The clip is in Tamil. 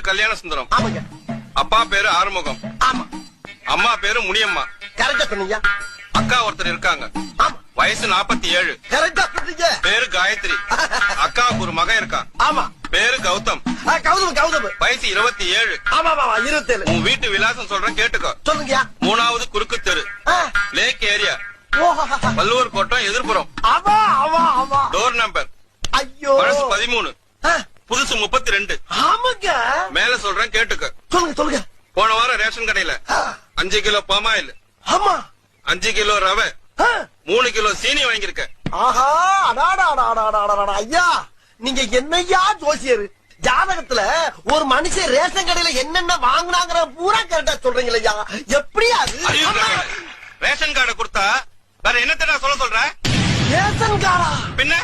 கல்யாண சுந்தரம். ஆமாங்க. அப்பா பேரு ஆறுமுகம். ஆமா. அம்மா பேரு முனியம்மா. கரெக்டா சொன்னீங்க. அக்கா ஒருத்தர் இருக்காங்க. ஆமா. வயசு 47. கரெக்டா சொன்னீங்க. பேரு காயத்ரி. அக்காவுக்கு ஒரு மகன் இருக்கான். ஆமா. பேரு கௌதம். கௌதம். வயசு 27. ஆமா 27. உன் வீட்டு விலாசம் சொல்றேன் கேட்டுக்கோ. சொல்லுங்கயா. 3வது குறுக்கு தெரு, லேக் ஏரியா, பல்லூர் கோட்டம், எதிர்புறம். Door number. ஐயோ. பழசு 13, புதுசு 32. ஆமாங்க. மேல சொல்றேன் கேட்டுக்க. சொல்லுங்க. போன வாரம் ரேஷன் கடையில 5 கிலோ பாமாயில், ஆமா, 5 கிலோ ரவை, 3 கிலோ சீனி வாங்கியிருக்க. ஆஹா, ஐயா நீங்க என்னையா ஜோசியர்? ஜாதகத்துல ஒரு மனுஷன் ரேஷன் கடையில என்னென்ன வாங்கினாங்கிற பூரா கரெக்டா சொல்றீங்களா? எப்படியா ரேஷன் கார்டை கொடுத்தா வேற என்னத்தடா சொல்ற? ரேஷன் கார்டா? பின்ன